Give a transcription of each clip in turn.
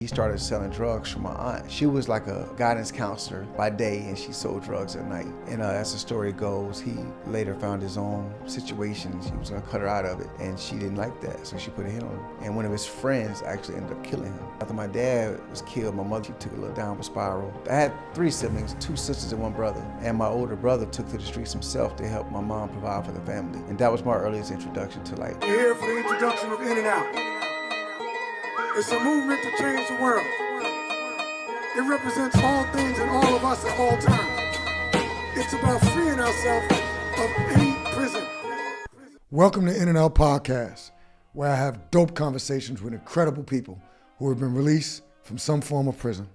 He started selling drugs from my aunt. She was like a guidance counselor by day and she sold drugs at night. And as the story goes, he later found his own situations. He was gonna cut her out of it and she didn't like that, so she put a hit on him. And one of his friends actually ended up killing him. After my dad was killed, my mother took a little downward spiral. I had 3 siblings, 2 sisters and 1 brother. And my older brother took to the streets himself to help my mom provide for the family. And that was my earliest introduction to life. We're here for the introduction of In and Out. It's a movement to change the world. It represents all things and all of us at all times. It's about freeing ourselves of any prison. Welcome to In and Out Podcast, where I have dope conversations with incredible people who have been released from some form of prison.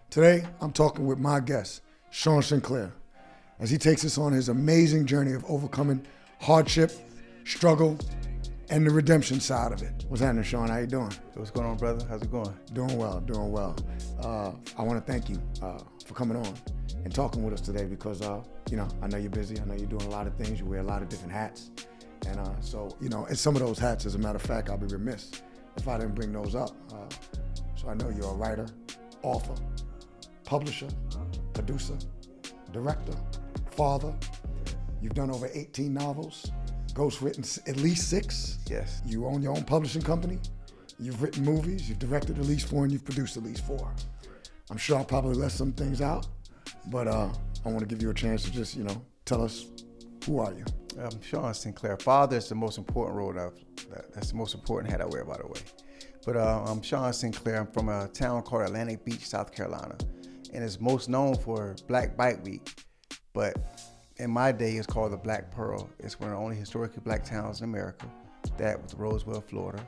Today, I'm talking with my guest, Shaun Sinclair, as he takes us on his amazing journey of overcoming hardship, struggle, and the redemption side of it. What's happening, Shaun? How you doing? What's going on, brother? How's it going? Doing well, doing well. I want to thank you for coming on and talking with us today because, I know you're busy. I know you're doing a lot of things. You wear a lot of different hats. And and some of those hats, as a matter of fact, I'll be remiss if I didn't bring those up. So I know you're a writer, author, publisher, producer, director, father. You've done over 18 novels. Ghostwritten at least 6. Yes. You own your own publishing company. You've written movies. You've directed at least 4, and you've produced at least 4. I'm sure I'll probably let some things out, but I want to give you a chance to just, tell us, who are you? I'm Shaun Sinclair. Father is the most important role that's the most important hat I wear, by the way. But I'm Shaun Sinclair. I'm from a town called Atlantic Beach, South Carolina, and it's most known for Black Bike Week, but in my day, it's called the Black Pearl. It's one of the only historically black towns in America. That was Roswell, Florida,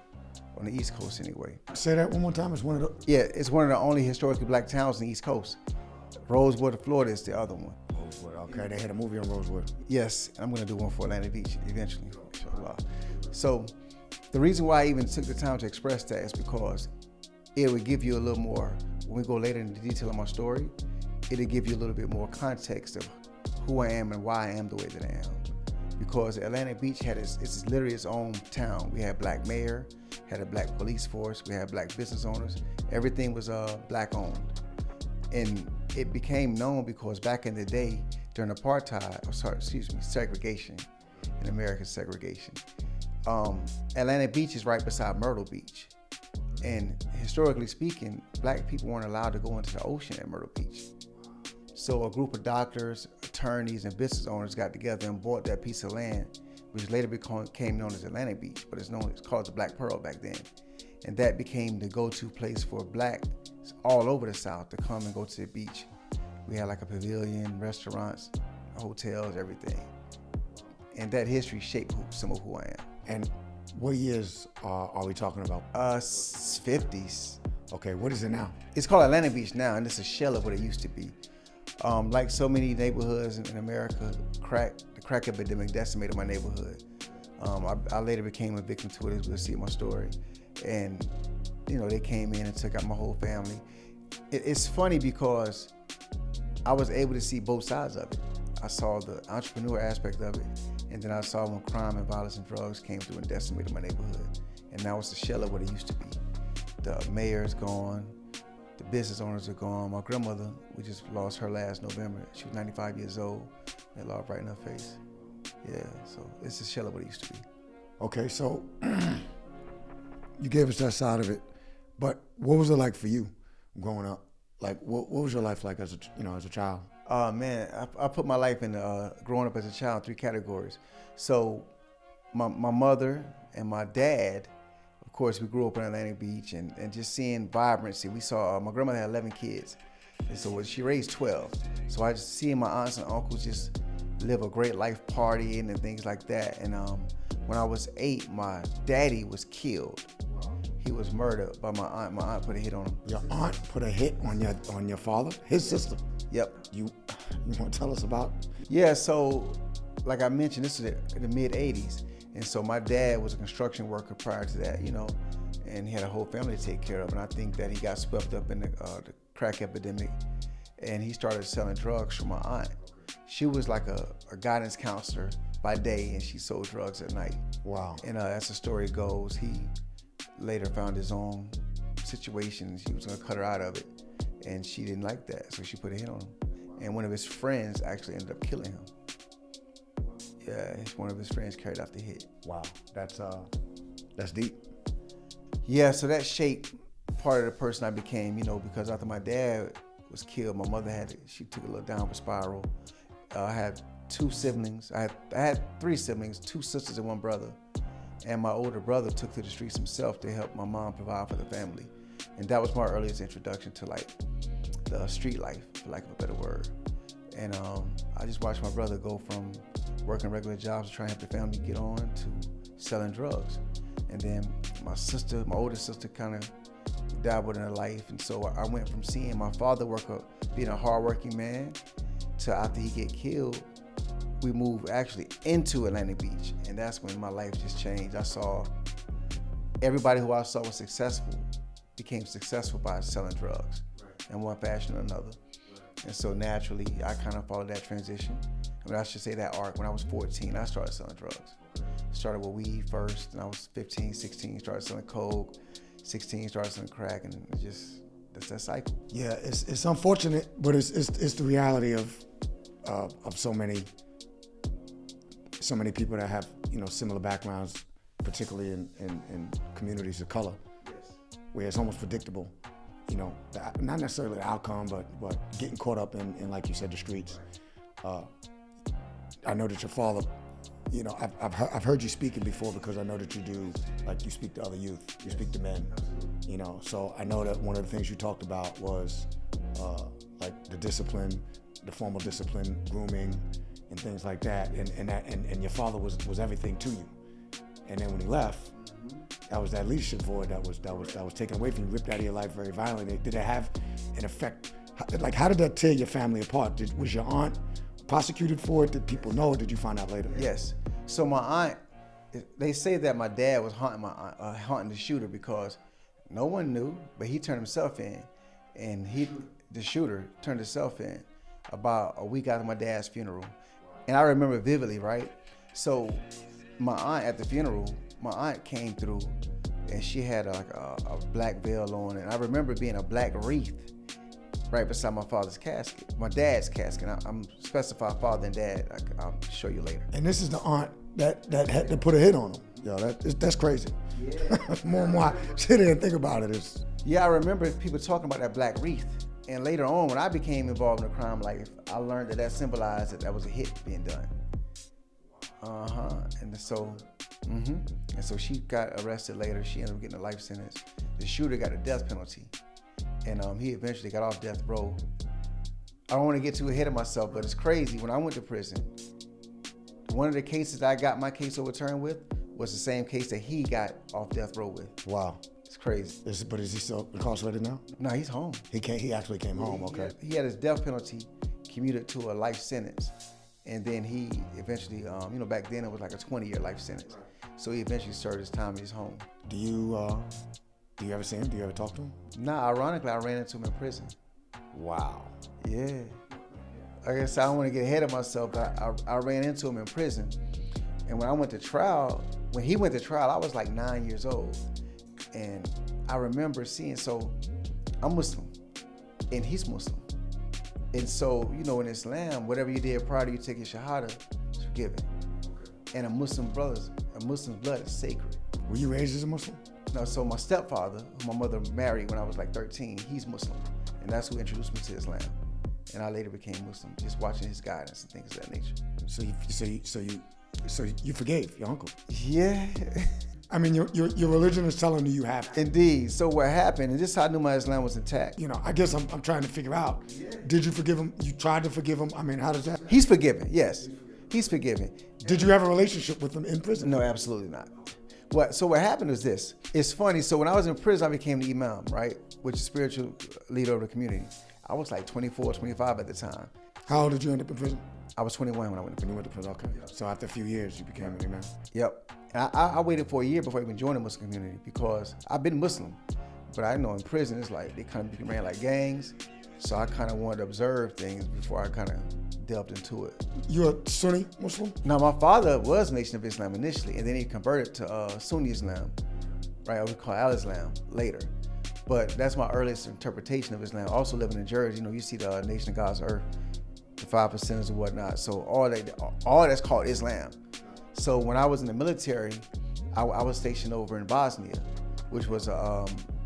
on the East Coast anyway. Say that one more time. It's one of the... Yeah, it's one of the only historically black towns on the East Coast. Rosewood, Florida is the other one. Rosewood, okay. They had a movie on Rosewood. Yes, I'm gonna do one for Atlantic Beach eventually, inshallah. So the reason why I even took the time to express that is because it would give you a little more, when we go later into detail of my story, it'll give you a little bit more context of who I am and why I am the way that I am. Because Atlantic Beach it's literally its own town. We had black mayor, had a black police force, we had black business owners. Everything was black owned. And it became known because back in the day, during segregation, in American segregation, Atlantic Beach is right beside Myrtle Beach. And historically speaking, black people weren't allowed to go into the ocean at Myrtle Beach. So a group of doctors, attorneys, and business owners got together and bought that piece of land, which later became known as Atlantic Beach, but it's called the Black Pearl back then. And that became the go-to place for blacks all over the South to come and go to the beach. We had like a pavilion, restaurants, hotels, everything. And that history shaped some of who I am. And what years are we talking about? 50s. Okay, what is it now? It's called Atlantic Beach now, and it's a shell of what it used to be. Like so many neighborhoods in America, the crack epidemic decimated my neighborhood. I later became a victim to it, as we'll see in my story. And, they came in and took out my whole family. It's funny because I was able to see both sides of it. I saw the entrepreneur aspect of it, and then I saw when crime and violence and drugs came through and decimated my neighborhood. And now it's a shell of what it used to be. The mayor's gone. The business owners are gone. My grandmother, we just lost her last November. She was 95 years old. They lost right in her face. Yeah, so it's a shell of what it used to be. Okay, so you gave us that side of it, but what was it like for you growing up? Like, what was your life like as a child? Man, I put my life in growing up as a child in 3 categories. So my mother and my dad, of course, we grew up in Atlantic Beach and just seeing vibrancy. We saw, my grandmother had 11 kids, and so she raised 12. So I just seeing my aunts and uncles just live a great life partying and things like that. And when I was 8, my daddy was killed. He was murdered by my aunt. My aunt put a hit on him. Your aunt put a hit on your father? His sister? Yep. You want to tell us about? Yeah, so like I mentioned, this is in the mid-'80s. And so my dad was a construction worker prior to that, and he had a whole family to take care of. And I think that he got swept up in the crack epidemic, and he started selling drugs from my aunt. She was like a guidance counselor by day, and she sold drugs at night. Wow. And as the story goes, he later found his own situation. She was gonna cut her out of it, and she didn't like that, so she put a hit on him. And one of his friends actually ended up killing him. Yeah, one of his friends carried out the hit. Wow, that's deep. Yeah, so that shaped part of the person I became, because after my dad was killed, my mother she took a little downward spiral. I had 2 siblings. I had 3 siblings, 2 sisters and 1 brother. And my older brother took to the streets himself to help my mom provide for the family. And that was my earliest introduction to like the street life, for lack of a better word. And I just watched my brother go from working regular jobs to try and help the family get on to selling drugs. And then my older sister kind of dabbled in her life. And so I went from seeing my father being a hardworking man, to after he get killed, we moved actually into Atlantic Beach. And that's when my life just changed. I saw everybody who I saw was successful became successful by selling drugs in one fashion or another. And so naturally, I kind of followed that transition. I should say that arc. When I was 14, I started selling drugs. Started with weed first, and I was 15, 16, started selling coke. 16, started selling crack, and that's that cycle. Yeah, it's unfortunate, but it's the reality of so many people that have similar backgrounds, particularly in communities of color, where it's almost predictable. Not necessarily the outcome, but getting caught up in like you said, the streets. I know that your father, I've heard you speaking before, because I know that you speak to other youth, you speak to men, so I know that one of the things you talked about was like the discipline, the formal discipline, grooming, and things like that, and your father was everything to you. And then when he left, that was that leadership void that was taken away from you, ripped out of your life very violently. Did it have an effect? Like, how did that tear your family apart? Was your aunt prosecuted for it? Did people know, or did you find out later? Yes. So my aunt, they say that my dad was haunting the shooter because no one knew, but he turned himself in, and the shooter turned himself in about a week after my dad's funeral. And I remember vividly, right? So my aunt at the funeral, my aunt came through, and she had a black veil on, and I remember being a black wreath right beside my father's casket, my dad's casket. I'm specify father and dad. I'll show you later. And this is the aunt that had to put a hit on him. Yo, that's crazy. Yeah. More and more I sit there and think about it. Yeah, I remember people talking about that black wreath. And later on, when I became involved in the crime life, I learned that symbolized that was a hit being done. And so she got arrested later. She ended up getting a life sentence. The shooter got a death penalty, and he eventually got off death row. I don't want to get too ahead of myself, but it's crazy. When I went to prison, one of the cases I got my case overturned with was the same case that he got off death row with. Wow. It's crazy. But is he still incarcerated now? No, he's home. He actually came home, okay. He had his death penalty commuted to a life sentence. And then he eventually, back then it was like a 20-year life sentence. So he eventually served his time in his home. Do you ever see him? Do you ever talk to him? Nah, ironically, I ran into him in prison. Wow. Yeah. Like I said, I don't want to get ahead of myself, but I ran into him in prison. And when he went to trial, I was like 9 years old. And I remember so I'm Muslim, and he's Muslim. And so, in Islam, whatever you did prior to you taking Shahada is forgiven. And a Muslim's blood is sacred. Were you raised as a Muslim? No, so my stepfather, who my mother married when I was like 13, he's Muslim. And that's who introduced me to Islam. And I later became Muslim, just watching his guidance and things of that nature. So you forgave your uncle? Yeah. I mean, your religion is telling you have to. Indeed. So what happened, and this is how I knew my Islam was intact. I guess I'm trying to figure out, did you forgive him? You tried to forgive him? I mean, how does that? He's forgiven, yes. He's forgiven. Did you have a relationship with him in prison? No, absolutely not. So what happened is this. It's funny. So when I was in prison, I became the imam, right? Which is spiritual leader of the community. I was like 24, 25 at the time. How old did you end up in prison? I was 21 when I went to prison. When you went to prison, okay. So after a few years, you became an imam? Yep. And I waited for a year before I even joined the Muslim community because I've been Muslim. But I know in prison, it's like they kind of ran like gangs. So I kind of wanted to observe things before I kind of delved into it. You're a Sunni Muslim? No, my father was Nation of Islam initially, and then he converted to Sunni Islam, right? We call Al-Islam later. But that's my earliest interpretation of Islam. Also living in Jersey, you see the Nation of God's Earth, the 5%ers and whatnot. So all that's called Islam. So when I was in the military, I was stationed over in Bosnia, which was a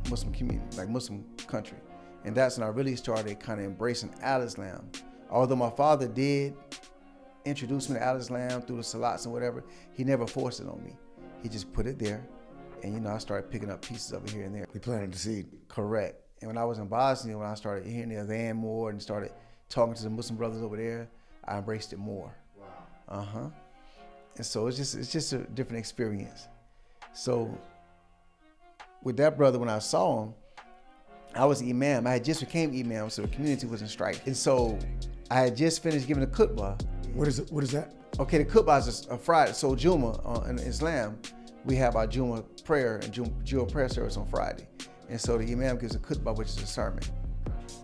Muslim community, like Muslim country. And that's when I really started kind of embracing Al-Islam. Although my father did introduce me to Al-Islam through the salats and whatever, he never forced it on me. He just put it there. And I started picking up pieces of it here and there. He planted the seed. Correct. And when I was in Bosnia, when I started hearing the adhan more and started talking to the Muslim brothers over there, I embraced it more. Wow. And so it's just a different experience. So with that brother, when I saw him, I was imam. I had just became imam, so the community was in strife. And so I had just finished giving a khutbah. What is it? What is that? Okay, the khutbah is a Friday. So Jummah in Islam, we have our Jummah prayer and Jummah prayer service on Friday. And so the imam gives a khutbah, which is a sermon.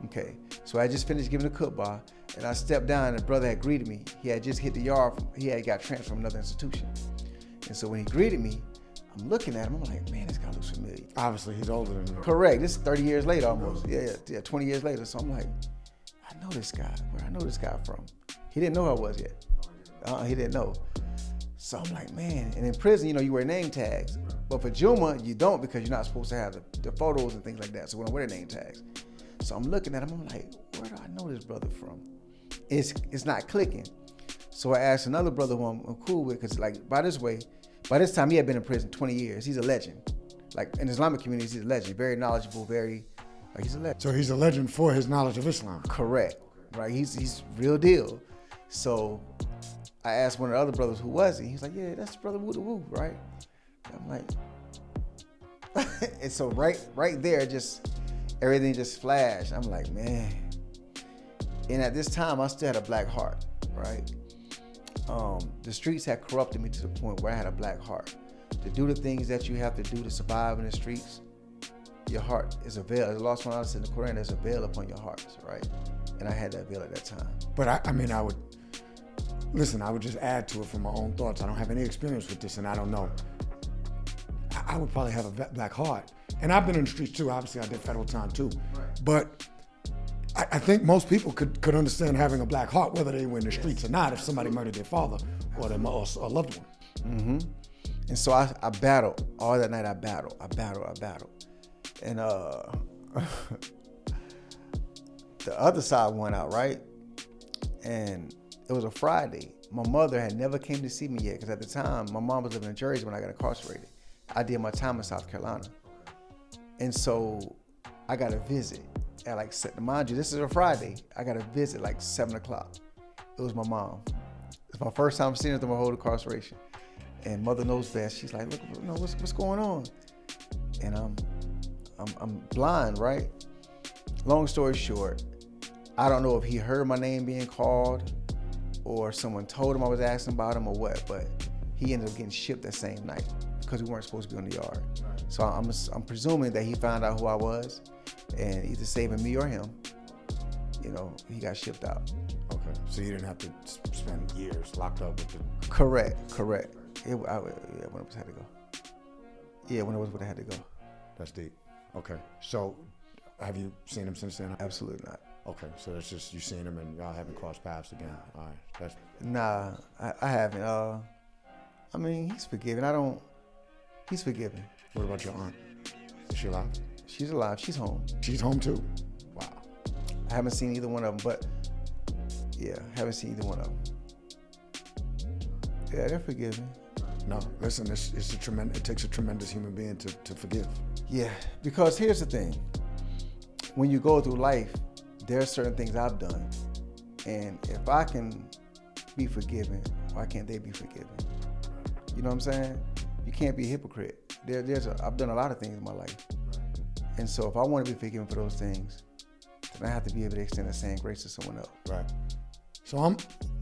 Okay, so I just finished giving a khutbah, and I stepped down, and the brother had greeted me. He had just hit the yard. He had got transferred from another institution. And so when he greeted me, I'm looking at him, I'm like, man, this guy looks familiar. Obviously, he's older than you. Correct, this is 30 years later almost. Yeah, 20 years later. So I'm like, I know this guy. Where I know this guy from? He didn't know who I was yet. He didn't know. So I'm like, man, and in prison, you wear name tags. But for Jummah, you don't, because you're not supposed to have the photos and things like that. So we don't wear the name tags. So I'm looking at him, I'm like, where do I know this brother from? It's not clicking. So I asked another brother who I'm cool with, because by this time he had been in prison 20 years. He's a legend. Like in Islamic communities, he's a legend. Very knowledgeable, he's a legend. So he's a legend for his knowledge of Islam. Correct, right? He's real deal. So I asked one of the other brothers, who was he? He's like, yeah, that's Brother Woo the Woo, right? I'm like, and so right there, just everything just flashed. I'm like, man. And at this time, I still had a black heart, right? The streets had corrupted me to the point where I had a black heart. To do the things that you have to do to survive in the streets, your heart is a veil. As Allah SWT said in the Quran, there's a veil upon your hearts, right? And I had that veil at that time. But I would just add to it from my own thoughts. I don't have any experience with this, and I don't know. I would probably have a black heart. And I've been in the streets too. Obviously, I did federal time too. Right. But I think most people could understand having a black heart, whether they were in the streets or not, if somebody murdered their father or a loved one. Mm-hmm. And so I battled. All that night I battled. And the other side went out, right? And it was a Friday. My mother had never came to see me yet, because at the time, my mom was living in Jersey when I got incarcerated. I did my time in South Carolina. And so I got a visit at mind you, this is a Friday. I got a visit 7 o'clock. It was my mom. It's my first time seeing her through my whole incarceration. And mother knows best. She's like, look, what's going on? And I'm blind, right? Long story short, I don't know if he heard my name being called or someone told him I was asking about him or what, but he ended up getting shipped that same night because we weren't supposed to be on the yard. So I'm presuming that he found out who I was, and either saving me or him, he got shipped out. Okay, so you didn't have to spend years locked up with the... Correct. When it was had to go. Yeah, when it was, I had to go. That's deep. Okay, so have you seen him since then? Absolutely not. Okay, so that's just you seen him and y'all haven't crossed paths again. All right, Nah, I haven't. He's forgiven. He's forgiven. What about your aunt? Is she alive? She's alive. She's home. She's home too? Wow. I haven't seen either one of them, but haven't seen either one of them. Yeah, they're forgiven. No, listen, it takes a tremendous human being to forgive. Yeah, because here's the thing. When you go through life, there are certain things I've done, and if I can be forgiven, why can't they be forgiven? You know what I'm saying? You can't be a hypocrite. I've done a lot of things in my life, and so if I want to be forgiven for those things, then I have to be able to extend the same grace to someone else. Right. So I'm,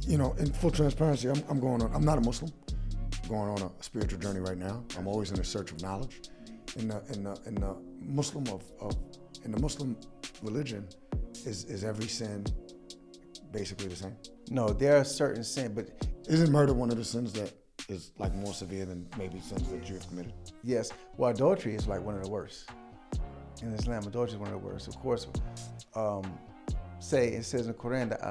in full transparency, I'm not a Muslim. I'm going on a spiritual journey right now. I'm always in a search of knowledge. In the Muslim religion, is every sin basically the same? No, there are certain sins, but isn't murder one of the sins that is more severe than maybe sins that you have committed? Yes. Well, adultery is one of the worst. in Islam, adultery is one of the worst. Of course, it says in the Quran that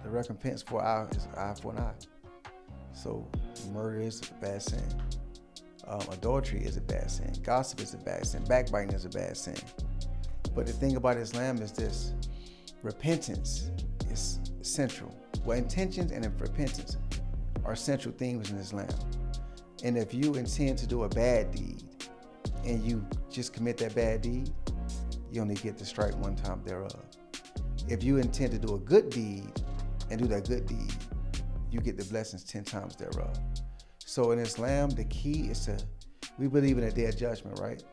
the recompense for an eye is an eye for an eye. So murder is a bad sin. Adultery is a bad sin. Gossip is a bad sin. Backbiting is a bad sin. But the thing about Islam is this: repentance is central. Well, intentions and repentance are central themes in Islam. And if you intend to do a bad deed and you just commit that bad deed, you only get the strike one time thereof. If you intend to do a good deed and do that good deed, you get the blessings 10 times thereof. So in Islam, the key is we believe in a day of judgment, right?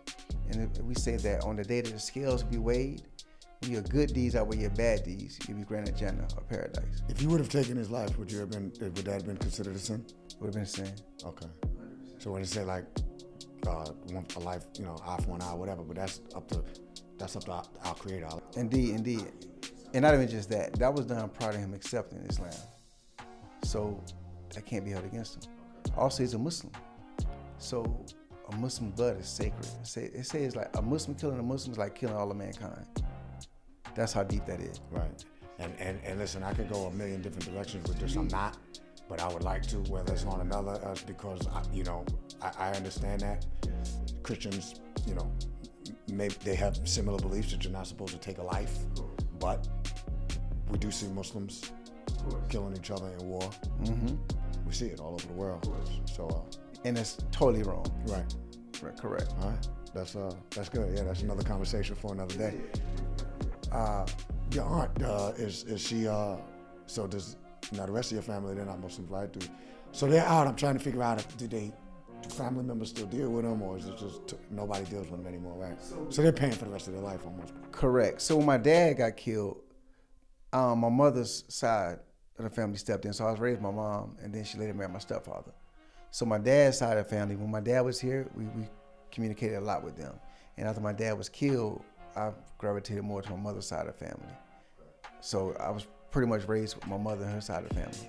And we say that on the day that the scales be weighed, when your good deeds outweigh your bad deeds, you'll be granted Jannah or paradise. If you would have taken his life, would that have been considered a sin? Would have been a sin. Okay. So when you say like a life, eye for an eye, whatever, but that's up to our Creator. Indeed. And not even just that. That was done prior to him accepting Islam. So that can't be held against him. Also, he's a Muslim. So a Muslim blood is sacred. It says like a Muslim killing a Muslim is like killing all of mankind. That's how deep that is. Right. And listen, I could go a million different directions with this. I'm not, but I would like to, whether it's on another, because I understand that Christians, maybe they have similar beliefs that you're not supposed to take a life, but we do see Muslims killing each other in war. Mm-hmm. We see it all over the world. So. And it's totally wrong. Right. Correct. All right. That's good. Yeah, that's another conversation for another day. Your aunt, is she, so does, the rest of your family, they're not Muslims, right? So they're out. I'm trying to figure out do family members still deal with them, or is it just nobody deals with them anymore, right? So they're paying for the rest of their life almost. Correct. So when my dad got killed, my mother's side of the family stepped in. So I was raised with my mom, and then she later married my stepfather. So my dad's side of the family, when my dad was here, we communicated a lot with them. And after my dad was killed, I gravitated more to my mother's side of the family. So I was pretty much raised with my mother and her side of the family.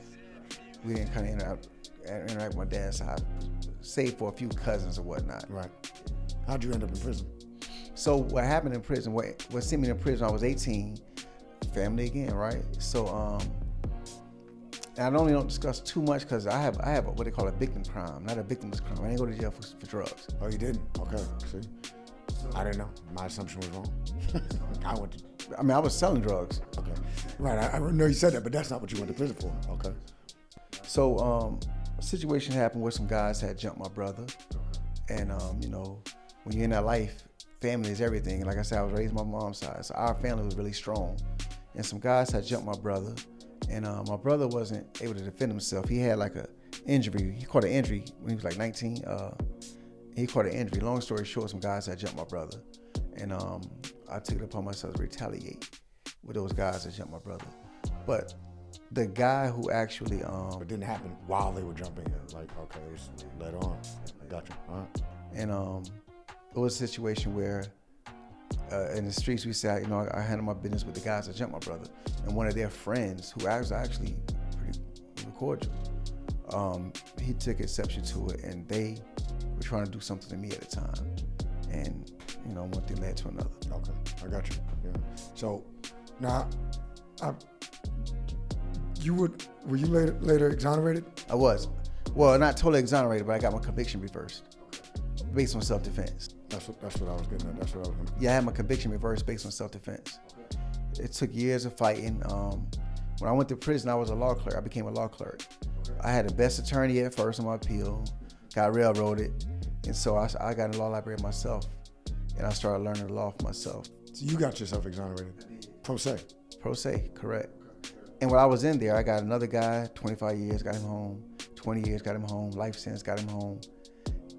We didn't kind of interact with my dad's side, save for a few cousins or whatnot. Right. How'd you end up in prison? So what happened in prison, what sent me in prison, I was 18, family again, right? So, and I don't discuss too much because I have what they call a victim crime, not a victimless crime. I didn't go to jail for drugs. Oh, you didn't? Okay, see? I didn't know. My assumption was wrong. I was selling drugs. Okay. Right, I know you said that, but that's not what you went to prison for. Okay. So a situation happened where some guys had jumped my brother. And, when you're in that life, family is everything. And like I said, I was raised on my mom's side. So our family was really strong. And some guys had jumped my brother. And my brother wasn't able to defend himself. He had like an injury. He caught an injury when he was like 19. He caught an injury. Long story short, some guys had jumped my brother. And I took it upon myself to retaliate with those guys that jumped my brother. But the guy who actually... It didn't happen while they were jumping in. Like, okay, later on. Gotcha. All right. And it was a situation where in the streets we said, I handled my business with the guys that jumped my brother. And one of their friends, who was actually pretty cordial, he took exception to it, and they were trying to do something to me at the time. And, one thing led to another. Okay, I got you. Yeah. So, now, were you later exonerated? I was. Well, not totally exonerated, but I got my conviction reversed based on self-defense. That's what I was getting at. Yeah, I had my conviction reversed based on self-defense. It took years of fighting. When I went to prison, I was a law clerk. I became a law clerk. I had the best attorney at first on my appeal, got railroaded, and so I got in the law library myself, and I started learning the law for myself. So you got yourself exonerated? Pro se? Pro se, correct. And when I was in there, I got another guy, 25 years, got him home, 20 years, got him home, life sentence, got him home.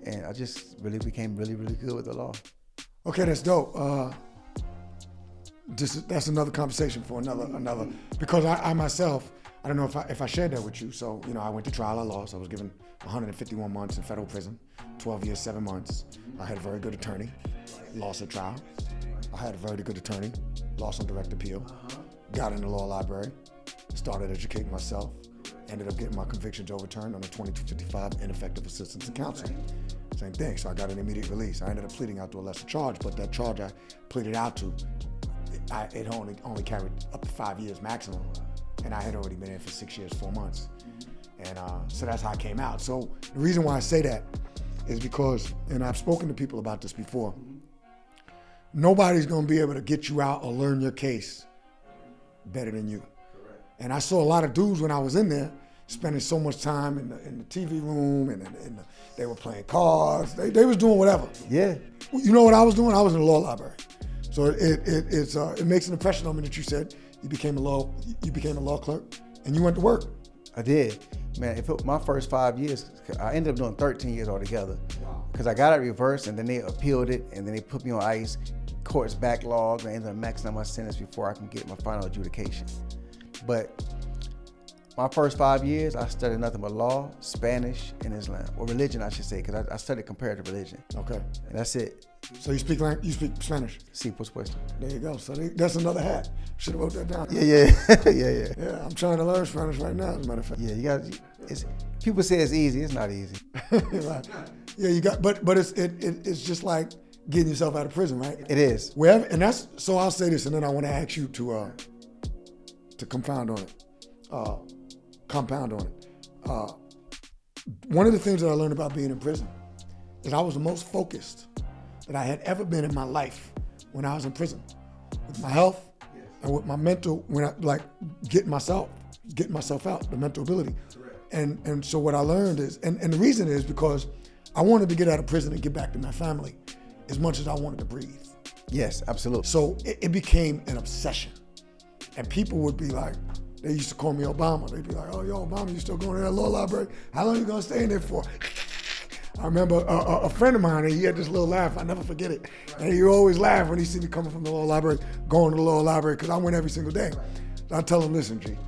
And I just really became really, really good with the law. Okay, that's dope. That's another conversation for another, because I myself, I don't know if I shared that with you. So, I went to trial, I lost. I was given 151 months in federal prison, 12 years, 7 months. I had a very good attorney, lost at trial. I had a very good attorney, lost on direct appeal, got in the law library, started educating myself, ended up getting my convictions overturned on a 2255 ineffective assistance of counsel. Same thing. So I got an immediate release. I ended up pleading out to a lesser charge, but that charge I pleaded out to, it only carried up to 5 years maximum, and I had already been in for 6 years, 4 months. And so that's how I came out. So the reason why I say that is because, and I've spoken to people about this before, nobody's gonna be able to get you out or learn your case better than you. And I saw a lot of dudes when I was in there spending so much time in the TV room, and they were playing cards. They was doing whatever. Yeah. You know what I was doing? I was in the law library. So it makes an impression on me that you said you became a law clerk and you went to work. I did. Man, my first 5 years, I ended up doing 13 years altogether. Because I got it reversed, and then they appealed it, and then they put me on ice. Courts backlogged, and I ended up maxing out my sentence before I can get my final adjudication. But my first 5 years, I studied nothing but law, Spanish, and Islam. Or religion, I should say, because I studied comparative religion. Okay. And that's it. So you speak Spanish? Sí, por supuesto. There you go. So that's another hat. Should have wrote that down. Yeah. Yeah, I'm trying to learn Spanish right now, as a matter of fact. Yeah, people say it's easy. It's not easy. Right. Yeah, but it's just like getting yourself out of prison, right? It is. So I'll say this, and then I want to ask you to compound on it. One of the things that I learned about being in prison is I was the most focused that I had ever been in my life when I was in prison, with my health and with my mental, when I getting myself out, the mental ability. And so what I learned is, and the reason is because I wanted to get out of prison and get back to my family as much as I wanted to breathe. Yes, absolutely. So it became an obsession. And people would be like, they used to call me Obama. They'd be like, oh, yo, Obama, you still going to that law library? How long are you going to stay in there for? I remember a friend of mine, and he had this little laugh. I never forget it. And he always laugh when he see me coming from the law library, going to the law library, because I went every single day. So I tell him, listen, G,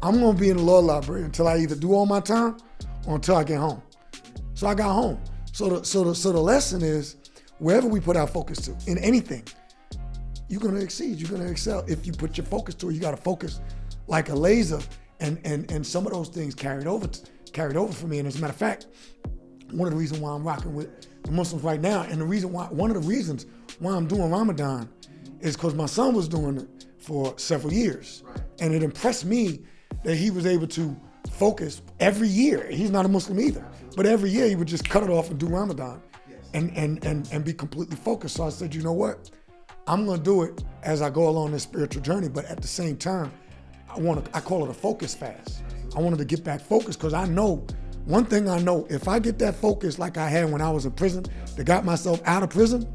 I'm going to be in the law library until I either do all my time or until I get home. So I got home. So the lesson is, wherever we put our focus to, in anything, you're going to exceed, you're going to excel. If you put your focus to it, you got to focus like a laser, and some of those things carried over for me. And as a matter of fact, one of the reasons why I'm rocking with the Muslims right now, and one of the reasons why I'm doing Ramadan is because my son was doing it for several years. Right. And it impressed me that he was able to focus every year. He's not a Muslim either, but every year he would just cut it off and do Ramadan. Yes. and be completely focused. So I said, you know what? I'm gonna do it as I go along this spiritual journey, but at the same time, I call it a focus fast. I wanted to get back focused because I know, one thing I know, if I get that focus like I had when I was in prison, that got myself out of prison,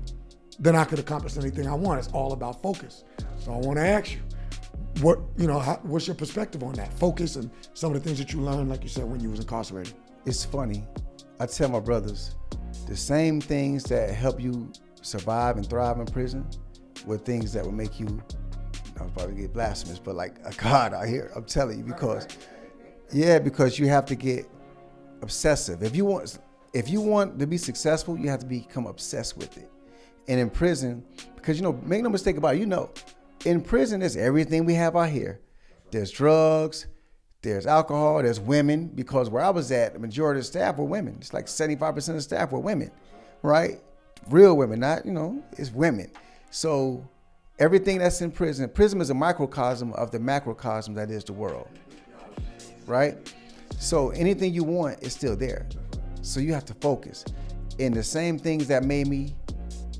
then I could accomplish anything I want. It's all about focus. So I want to ask you, what's your perspective on that? Focus and some of the things that you learned, like you said, when you was incarcerated. It's funny. I tell my brothers, the same things that help you survive and thrive in prison were things that would make you, I was probably get blasphemous, but like a God out here, I'm telling you, because you have to get obsessive. If you want to be successful, you have to become obsessed with it. And in prison, because make no mistake about it, in prison there's everything we have out here. There's drugs, there's alcohol, there's women, because where I was at, the majority of the staff were women. It's like 75% of the staff were women, right? Real women, not, it's women. So everything that's in prison is a microcosm of the macrocosm that is the world, right? So anything you want is still there. So you have to focus. And the same things that made me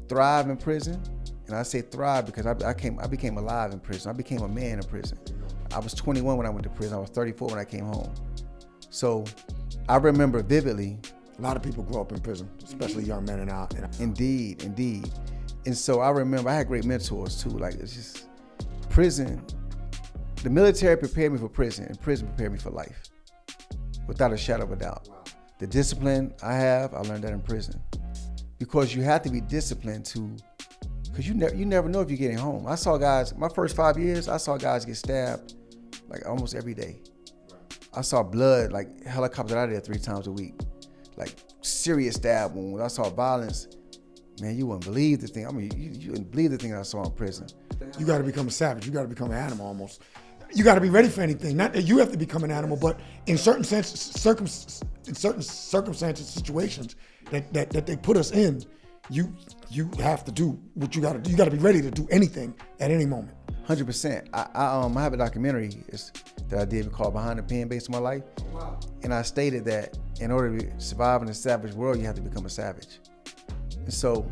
thrive in prison, and I say thrive because I became alive in prison. I became a man in prison. I was 21 when I went to prison. I was 34 when I came home. So I remember vividly. A lot of people grow up in prison, especially young men and out. Indeed. And so I remember I had great mentors too. Like, it's just prison. The military prepared me for prison, and prison prepared me for life, without a shadow of a doubt. Wow. The discipline I learned that in prison, because you have to be disciplined because you never know if you're getting home. I saw guys, my first 5 years, I saw guys get stabbed like almost every day. I saw blood, like helicoptered out of there 3 times a week, like serious stab wounds. I saw violence. Man, you wouldn't believe the thing. I mean, you wouldn't believe the thing I saw in prison. You got to become a savage. You got to become an animal almost. you got to be ready for anything. Not that you have to become an animal, but in certain circumstances, situations that they put us in, you have to do what you got to do. You got to be ready to do anything at any moment. 100%. I have a documentary that I did called Behind the Pen based on my life. Wow. And I stated that in order to survive in a savage world, you have to become a savage. And so,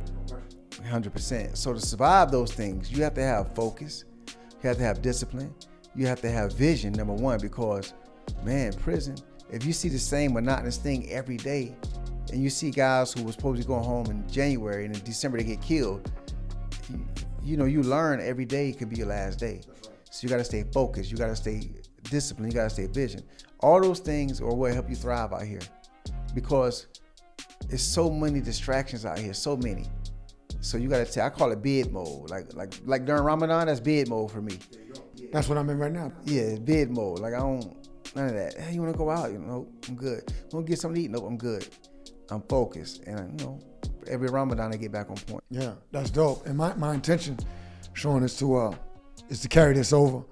100%. So to survive those things, you have to have focus. You have to have discipline. You have to have vision, number one, because, man, prison, if you see the same monotonous thing every day, and you see guys who were supposed to go home in January and in December they get killed, you learn every day could be your last day. So you got to stay focused. You got to stay disciplined. You got to stay vision. All those things are what help you thrive out here, because there's so many distractions out here, so many. So you got to I call it bid mode. Like during Ramadan, that's bid mode for me. That's what I'm in right now. Yeah, bid mode. Like I don't, none of that. Hey, you want to go out? Nope, I'm good. Want to get something to eat? Nope, I'm good. I'm focused. And every Ramadan I get back on point. Yeah, that's dope. And my intention, Shaun, is to carry this over,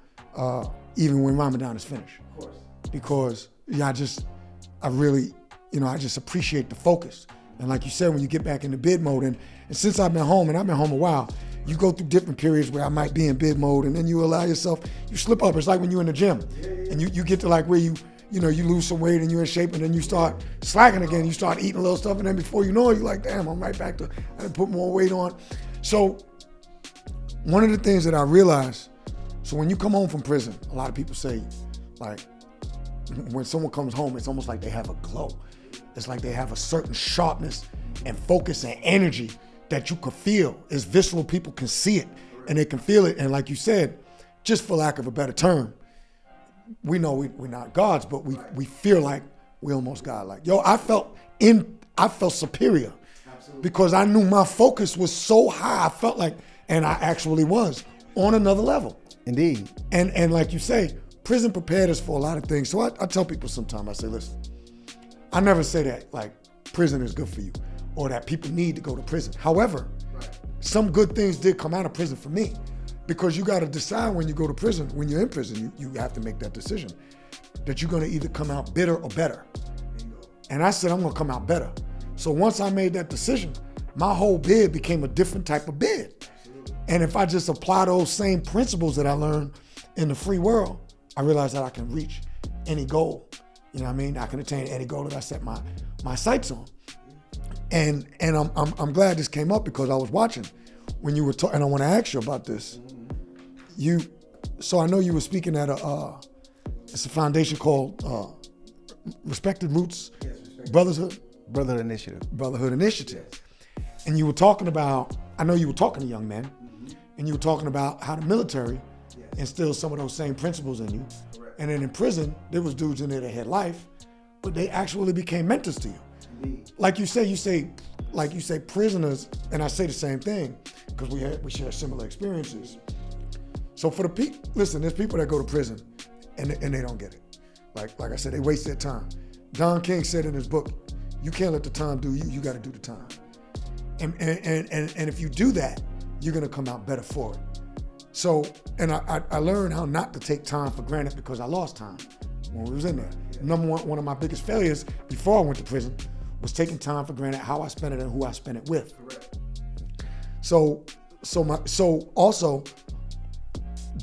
even when Ramadan is finished. Of course. Because I really appreciate the focus. And like you said, when you get back into bid mode, and since I've been home, and I've been home a while, you go through different periods where I might be in bid mode, and then you allow yourself, you slip up. It's like when you're in the gym, and you get to like where you lose some weight and you're in shape, and then you start slacking again. You start eating a little stuff, and then before you know it, you're like, damn, I'm right back to, I didn't put more weight on. So one of the things that I realized, so when you come home from prison, a lot of people say, like, when someone comes home, it's almost like they have a glow. It's like they have a certain sharpness and focus and energy that you could feel. It's visceral. People can see it and they can feel it. And like you said, just for lack of a better term, we know we're not gods, but we feel like we almost God-like. I felt superior. Absolutely. Because I knew my focus was so high. I felt like, and I actually was on another level. Indeed. And like you say, prison prepared us for a lot of things. So I tell people sometimes, I say, listen, I never say that like prison is good for you or that people need to go to prison. However, some good things did come out of prison for me, because you got to decide when you go to prison, when you're in prison, you have to make that decision that you're going to either come out bitter or better. And I said, I'm going to come out better. So once I made that decision, my whole bid became a different type of bid. And if I just apply those same principles that I learned in the free world, I realized that I can reach any goal. You know what I mean? I can attain any goal that I set my sights on. And I'm glad this came up, because I was watching when you were talking, and I want to ask you about this. So I know you were speaking at it's a foundation called Respected Roots, Brotherhood Initiative. And you were talking about, I know you were talking to young men, and you were talking about how the military instills some of those same principles in you. And then in prison, there was dudes in there that had life, but they actually became mentors to you. Indeed. Like you say prisoners, and I say the same thing, because we share similar experiences. So for the people, listen, there's people that go to prison and they don't get it. Like I said, they waste their time. Don King said in his book, you can't let the time do you, you gotta do the time. And if you do that, you're gonna come out better for it. So, and I learned how not to take time for granted, because I lost time when we was in there. Number one of my biggest failures before I went to prison was taking time for granted, how I spent it and who I spent it with. Correct. So also,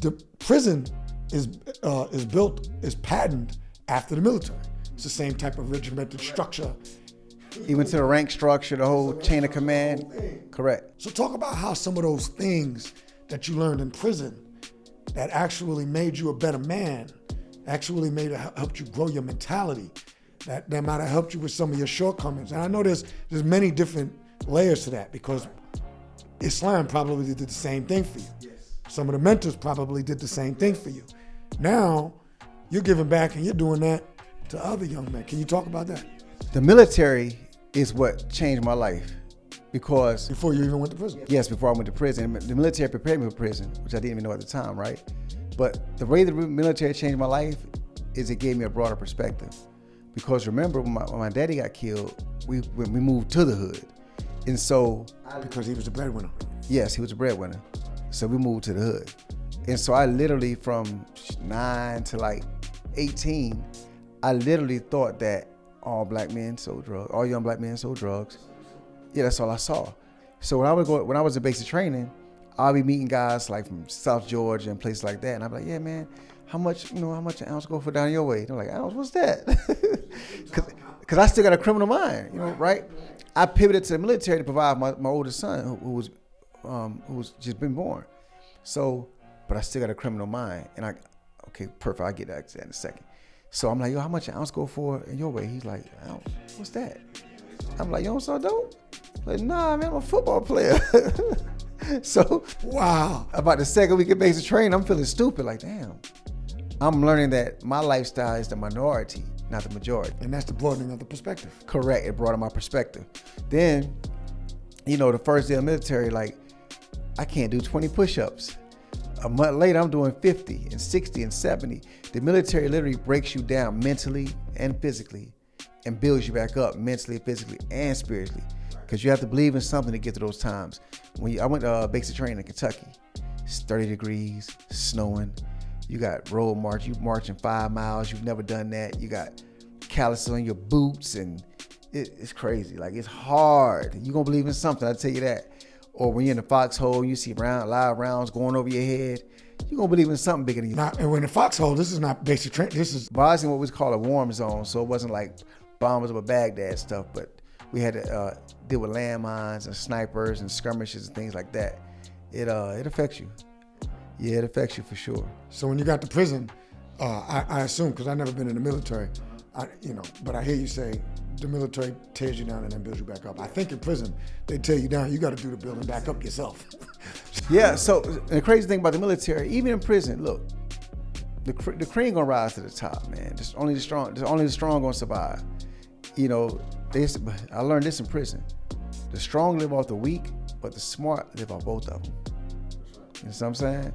the prison is patterned after the military. It's the same type of regimented structure. Even to the rank structure, the whole chain of command. Correct. So talk about how some of those things that you learned in prison that actually made you a better man, actually helped you grow your mentality, that might have helped you with some of your shortcomings. And I know there's many different layers to that, because Islam probably did the same thing for you. Yes. Some of the mentors probably did the same thing for you. Now, you're giving back and you're doing that to other young men. Can you talk about that? The military is what changed my life, because... Before you even went to prison? Yes, before I went to prison. The military prepared me for prison, which I didn't even know at the time, right? But the way the military changed my life is it gave me a broader perspective. Because remember, when my daddy got killed, we moved to the hood. And so... Because he was a breadwinner. Yes, he was a breadwinner. So we moved to the hood. And so I literally, from 9 to like 18, I literally thought that all black men sold drugs, all young black men sold drugs. Yeah, that's all I saw. So when I was in basic training, I'll be meeting guys like from South Georgia and places like that, and I'm like, yeah, man, how much an ounce go for down your way? They're like, ounce, what's that? Because I still got a criminal mind, right? I pivoted to the military to provide my oldest son, who was just been born. So, but I still got a criminal mind, and okay, perfect. I'll get that to that in a second. So I'm like, yo, how much an ounce go for in your way? He's like, ounce, what's that? I'm like, you don't sell dope? Like, nah, man, I'm a football player. So, wow. About the second week of basic training, I'm feeling stupid. Like, damn. I'm learning that my lifestyle is the minority, not the majority. And that's the broadening of the perspective. Correct. It broadened my perspective. Then, the first day of military, like, I can't do 20 push-ups. A month later, I'm doing 50 and 60 and 70. The military literally breaks you down mentally and physically and builds you back up mentally, physically, and spiritually. Because you have to believe in something to get to those times. I went to basic training in Kentucky. It's 30 degrees, snowing. You got road march. You marching 5 miles. You've never done that. You got calluses on your boots, and it's crazy. Like, it's hard. You're going to believe in something, I'll tell you that. Or when you're in the foxhole, you see live rounds going over your head. You're going to believe in something bigger than you. And when the foxhole, this is not basic training. This is... But I was in what was called a warm zone, so it wasn't like bombers over Baghdad stuff, but we had to deal with landmines and snipers and skirmishes and things like that. It affects you. Yeah, it affects you for sure. So when you got to prison, I assume, because I've never been in the military, but I hear you say the military tears you down and then builds you back up. I think in prison, they tear you down, you got to do the building back up yourself. Yeah, so the crazy thing about the military, even in prison, look, the cream gonna rise to the top, man. Only the strong gonna survive. I learned this in prison. The strong live off the weak, but the smart live off both of them. You know what I'm saying?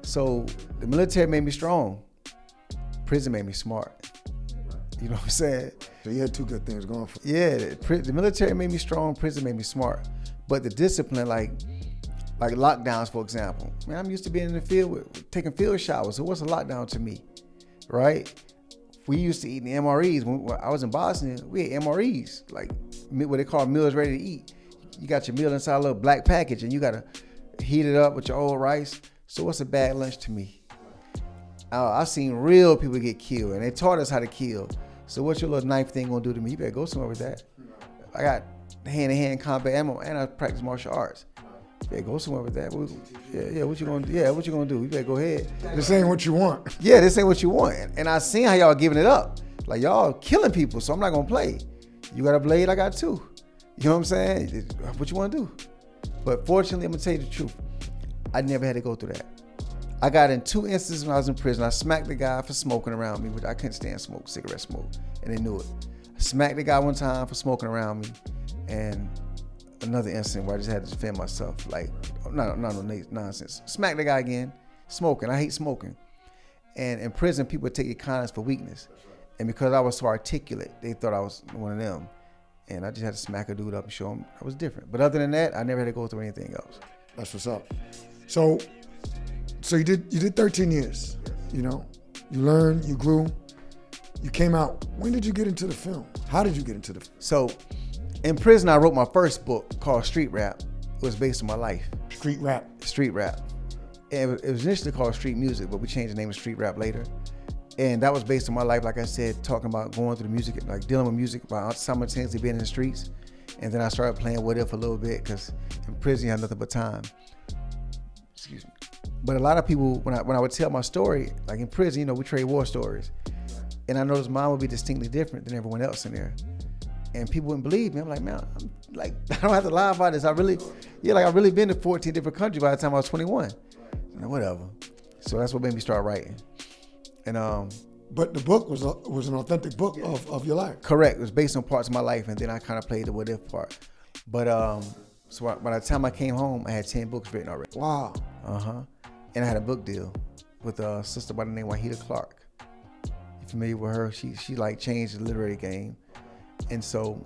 So the military made me strong. Prison made me smart. You know what I'm saying? So you had two good things going for you. Yeah, the military made me strong, prison made me smart. But the discipline, like lockdowns, for example. Man, I'm used to being in the field taking field showers. So what's a lockdown to me, right? We used to eat in MREs. When I was in Boston, we had MREs, like what they call meals ready to eat. You got your meal inside a little black package, and you got to heat it up with your old rice. So what's a bad lunch to me? I've seen real people get killed, and they taught us how to kill. So what's your little knife thing gonna do to me? You better go somewhere with that. I got hand-to-hand combat ammo, and I practice martial arts. Yeah, go somewhere with that. Yeah, what you gonna do? Yeah, what you gonna do? You better go ahead. This ain't what you want. Yeah, this ain't what you want. And I seen how y'all giving it up. Like, y'all killing people, so I'm not gonna play. You got a blade, I got two. You know what I'm saying? What you wanna do? But fortunately, I'm gonna tell you the truth. I never had to go through that. I got in 2 instances when I was in prison. I smacked the guy for smoking around me, which I couldn't stand cigarette smoke, and they knew it. I smacked the guy one time for smoking around me, and another incident where I just had to defend myself. Like, no nonsense. Smack the guy again, smoking. I hate smoking. And in prison, people take your kindness for weakness. And because I was so articulate, they thought I was one of them. And I just had to smack a dude up and show him I was different. But other than that, I never had to go through anything else. That's what's up. So you did 13 years. You learned, you grew, you came out. When did you get into the film? How did you get into the film? So in prison, I wrote my first book called Street Rap. It was based on my life. Street rap. And it was initially called Street Music, but we changed the name to Street Rap later. And that was based on my life, like I said, talking about going through the music, like dealing with music, about simultaneously being in the streets. And then I started playing What If a little bit, because in prison you had nothing but time. Excuse me. But a lot of people, when I would tell my story, like in prison, we trade war stories. And I noticed mine would be distinctly different than everyone else in there. And people wouldn't believe me. I'm like, man, I don't have to lie about this. I've really been to 14 different countries by the time I was 21. Whatever. So that's what made me start writing. And but the book was an authentic book of your life. Correct. It was based on parts of my life, and then I kind of played the what if part. But so by the time I came home, I had 10 books written already. Wow. And I had a book deal with a sister by the name of Wahida Clark. You familiar with her? She like changed the literary game, and so.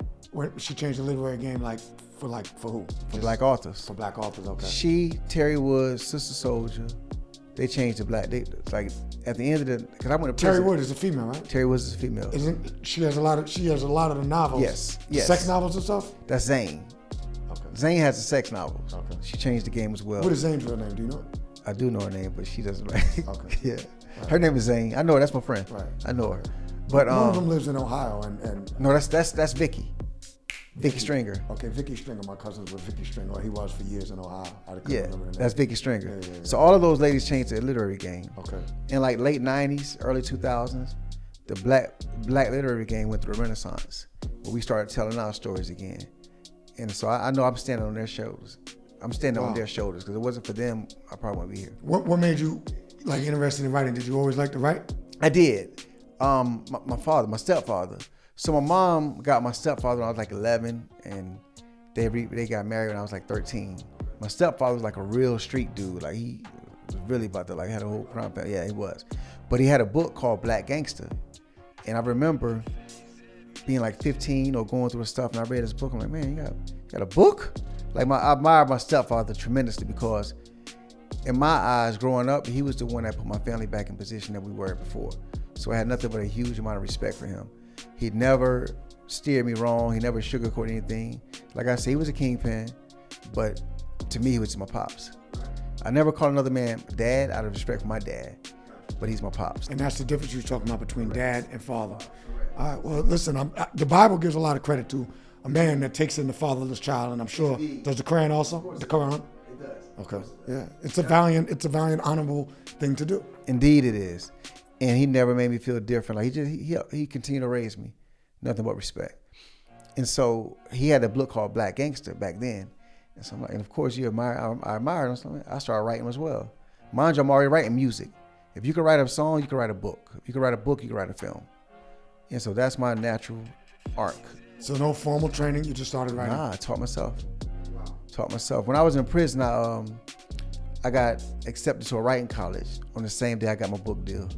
She changed the literary game for who? For black authors. For black authors, okay. She, Terry Woods, Sister Soldier, They changed the black. They like at the end of the because I went to Terry prison. Wood is a female, right? Terry Wood is a female. Isn't she has a lot of the novels? Yes. Sex novels and stuff. That's Zane. Okay. Zane has the sex novels. Okay. She changed the game as well. What is Zane's real name? Do you know? I do know her name, but she doesn't like. Okay. Yeah. Right. Her name is Zane. I know her. That's my friend. Right. I know her. But one of them lives in Ohio, and no, that's Vicky. Vicky Stringer. Okay, Vicky Stringer. My cousin's with Vicky Stringer. Or he was for years in Ohio. I couldn't remember the name. That's Vicky Stringer. Yeah. So all of those ladies changed the literary game. Okay. In like late 90s, early 2000s, the black literary game went through a renaissance where we started telling our stories again. And so I know I'm standing on their shoulders. I'm standing on their shoulders because if it wasn't for them, I probably wouldn't be here. What made you like interested in writing? Did you always like to write? I did. My stepfather. So my mom got my stepfather when I was like 11, and they got married when I was like 13. My stepfather was like a real street dude. Like he was really about to like had a whole crime family. Yeah, he was. But he had a book called Black Gangster, and I remember being like 15 or going through the stuff, and I read his book. I'm like, man, you got a book? Like I admired my stepfather tremendously because in my eyes, growing up, he was the one that put my family back in position that we were before. So I had nothing but a huge amount of respect for him. He never steered me wrong. He never sugarcoated anything. Like I said, he was a kingpin, but to me, he was my pops. I never called another man dad out of respect for my dad, but he's my pops. And that's the difference you're talking about between dad and father. All right, well, listen, the Bible gives a lot of credit to a man that takes in the fatherless child, and I'm sure, does the Quran also? The Quran? It does. Okay, yeah. It's a valiant, honorable thing to do. Indeed it is. And he never made me feel different. Like he continued to raise me, nothing but respect. And so he had a book called Black Gangster back then. And so I'm like, and of course I admired him. So I started writing as well. Mind you, I'm already writing music. If you could write a song, you could write a book. If you could write a book, you could write a film. And so that's my natural arc. So no formal training, you just started writing? Nah, I taught myself. Taught myself. When I was in prison, I got accepted to a writing college on the same day I got my book deal.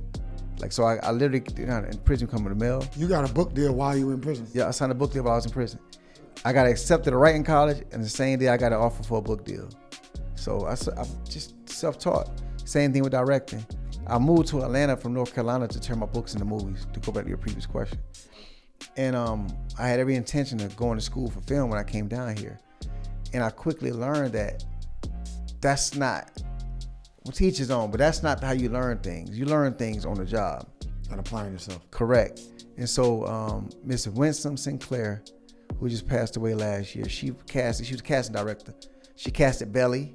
Like, so I literally, in prison coming to the mail. You got a book deal while you were in prison? Yeah, I signed a book deal while I was in prison. I got accepted to writing college, and the same day I got an offer for a book deal. So I'm just self-taught. Same thing with directing. I moved to Atlanta from North Carolina to turn my books into movies, to go back to your previous question. And I had every intention of going to school for film when I came down here. And I quickly learned that that's not, well, teach his own, but that's not how you learn things. You learn things on the job. And applying yourself. Correct. And so Miss Shaun Sinclair, who just passed away last year, she was a casting director. She casted Belly.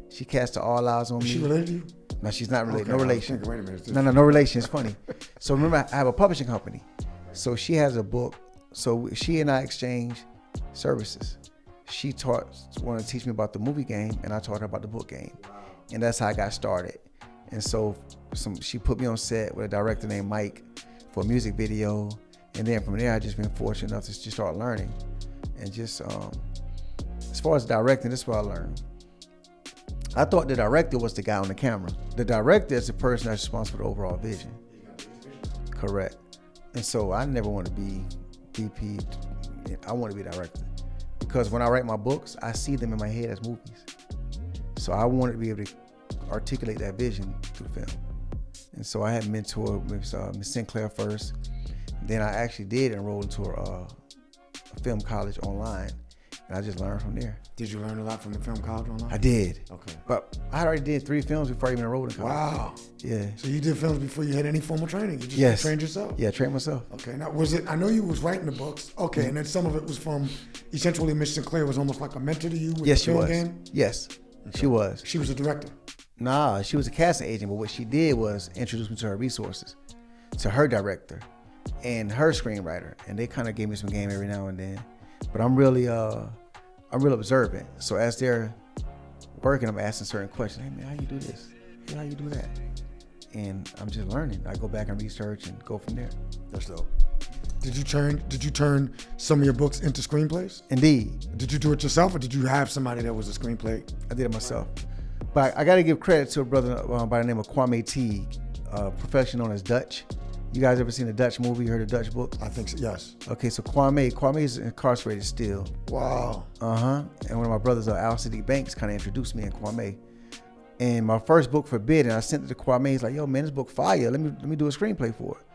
She casted All Eyes on Me. Is she related to you? No, she's not related. Okay, No relation. Wait a minute. No relation. It's funny. So remember, I have a publishing company. So she has a book. So she and I exchange services. She wanted to teach me about the movie game, and I taught her about the book game. And that's how I got started. And so she put me on set with a director named Mike for a music video. And then from there, I just been fortunate enough to just start learning. And just, as far as directing, this is what I learned. I thought the director was the guy on the camera. The director is the person that's responsible for the overall vision. Correct. And so I never want to be DP. I want to be a director. Because when I write my books, I see them in my head as movies. So I wanted to be able to articulate that vision through the film. And so I had mentored Miss Sinclair first. Then I actually did enroll into a film college online. And I just learned from there. Did you learn a lot from the film college online? I did. Okay. But I already did 3 films before I even enrolled in college. Wow. Yeah. So you did films before you had any formal training? You just trained yourself? Yeah, trained myself. Okay. Now, I know you was writing the books. Okay. And then some of it was from, essentially Miss Sinclair was almost like a mentor to you with the film game? Yes, Okay. she was. She was a director? Nah, she was a casting agent, but what she did was introduce me to her resources, to her director and her screenwriter. And they kind of gave me some game every now and then. But I'm really observant. So as they're working, I'm asking certain questions. Hey man, how you do this? Hey, how you do that? And I'm just learning. I go back and research and go from there. That's dope. Did you turn some of your books into screenplays? Indeed. Did you do it yourself, or did you have somebody that was a screenplay? I did it myself. But I got to give credit to a brother by the name of Kwame Teague, professionally known as Dutch. You guys ever seen the Dutch movie? You heard of Dutch book? I think so, yes. Okay, so Kwame is incarcerated still. Wow. And one of my brothers, Al City Banks, kind of introduced me and Kwame. And my first book, Forbidden, I sent it to Kwame. He's like, yo, man, this book fire. Let me do a screenplay for it.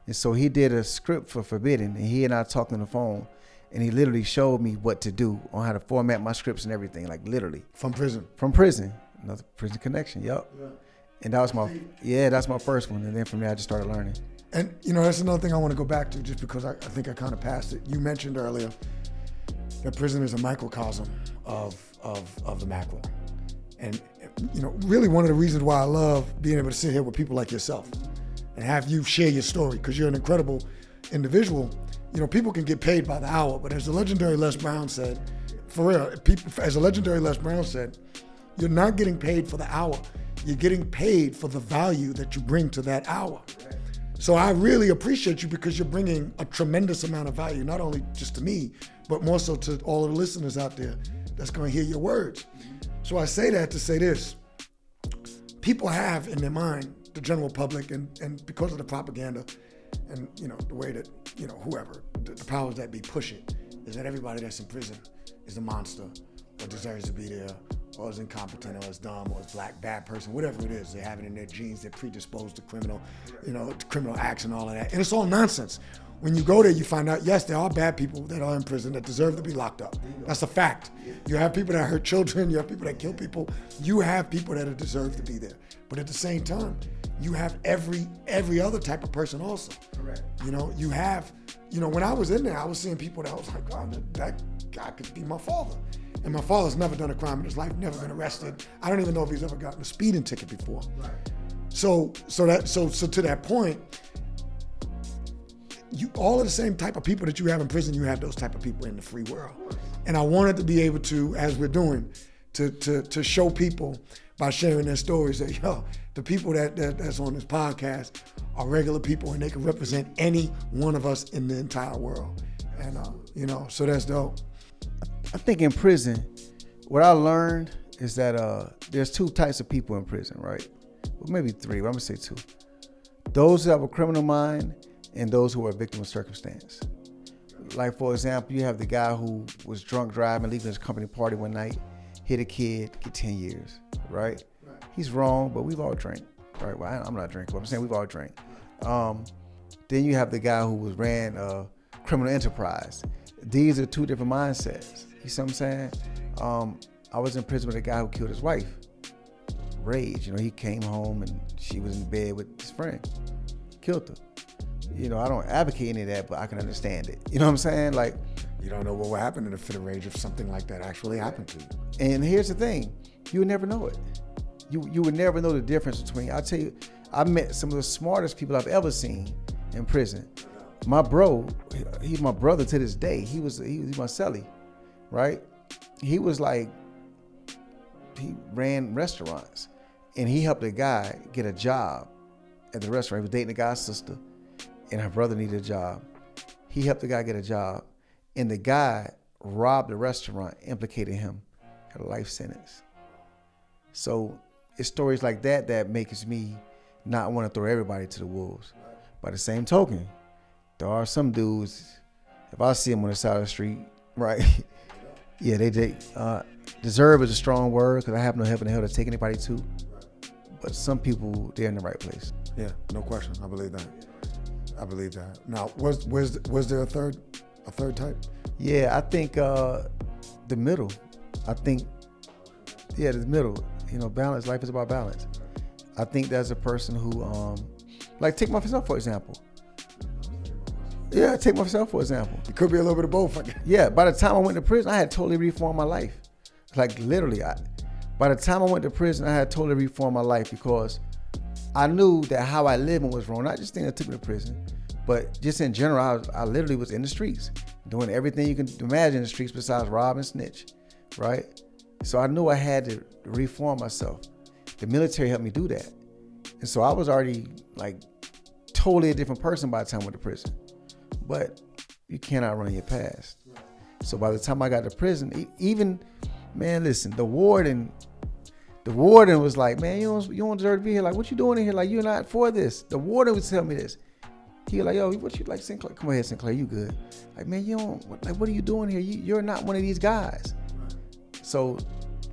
And so he did a script for Forbidden, and he and I talked on the phone, and he literally showed me what to do on how to format my scripts and everything, like literally. From prison? From prison. Another prison connection, yep. Yeah. And that was that's my first one. And then from there, I just started learning. And, you know, that's another thing I want to go back to, just because I think I kind of passed it. You mentioned earlier that prison is a microcosm of the macro. And, you know, really one of the reasons why I love being able to sit here with people like yourself and have you share your story, because you're an incredible individual. You know, people can get paid by the hour, but as the legendary Les Brown said, for real, as the legendary Les Brown said, you're not getting paid for the hour. You're getting paid for the value that you bring to that hour. So I really appreciate you, because you're bringing a tremendous amount of value, not only just to me, but more so to all of the listeners out there that's going to hear your words. So I say that to say this. People have in their mind, the general public, and because of the propaganda and, you know, the way that, you know, whoever, the powers that be push it, is that everybody that's in prison is a monster or deserves to be there, or is incompetent, or is dumb, or is black, bad person, whatever it is. They have it in their genes. They're predisposed to criminal, you know, to criminal acts and all of that. And it's all nonsense. When you go there, you find out, yes, there are bad people that are in prison that deserve to be locked up. That's a fact. You have people that hurt children. You have people that kill people. You have people that deserve to be there. But at the same time, you have every other type of person also. Correct. You know, you have, you know, when I was in there, I was seeing people that I was like, wow, that guy could be my father. And my father's never done a crime in his life, never been arrested. I don't even know if he's ever gotten a speeding ticket before. Right. So to that point, you all of the same type of people that you have in prison, you have those type of people in the free world. And I wanted to be able to, as we're doing, to show people by sharing their stories that, yo, the people that's on this podcast are regular people, and they can represent any one of us in the entire world. And you know, so that's dope. I think in prison, what I learned is that there's two types of people in prison, right? Well, maybe three, but I'm gonna say two. Those who have a criminal mind and those who are a victim of circumstance. Like, for example, you have the guy who was drunk driving, leaving his company party one night, hit a kid, get 10 years, right? He's wrong, but we've all drank, right? Well, I'm not drinking, but I'm saying we've all drank. Then you have the guy who ran a criminal enterprise. These are two different mindsets. You see what I'm saying? I was in prison with a guy who killed his wife. Rage, you know, he came home and she was in bed with his friend, killed her. You know, I don't advocate any of that, but I can understand it. You know what I'm saying? Like, you don't know what will happen in a fit of rage if something like that actually happened to you. And here's the thing, you would never know it. You would never know the difference between, I'll tell you, I met some of the smartest people I've ever seen in prison. My bro, he's my brother to this day. He was my cellie, right? He was like, he ran restaurants, and he helped a guy get a job at the restaurant. He was dating a guy's sister, and her brother needed a job. He helped the guy get a job, and the guy robbed the restaurant, implicated him, had a life sentence. So it's stories like that that makes me not want to throw everybody to the wolves. By the same token, there are some dudes, if I see them on the side of the street, right? Yeah, they deserve is a strong word, because I have no heaven and hell to take anybody to. But some people, they're in the right place. Yeah, no question. I believe that. I believe that. Now, was there a third type? Yeah, I think the middle. I think, yeah, the middle. You know, balance. Life is about balance. I think there's a person who, like, take myself for example. Yeah, take myself for example. It could be a little bit of both. Yeah, by the time I went to prison, I had totally reformed my life. Like, literally, by the time I went to prison, I had totally reformed my life, because I knew that how I lived was wrong. Not just the thing that took me to prison, but just in general, I literally was in the streets, doing everything you can imagine in the streets besides rob and snitch, right? So I knew I had to reform myself. The military helped me do that. And so I was already like totally a different person by the time I went to prison. But you cannot run your past. So by the time I got to prison, even, man, listen, the warden was like, man, you don't deserve to be here. Like, what you doing in here? Like, you're not for this. The warden would tell me this. He was like, yo, what you like, Sinclair? Come ahead, Sinclair, you good. Like, man, you don't, like, what are you doing here? You're not one of these guys. So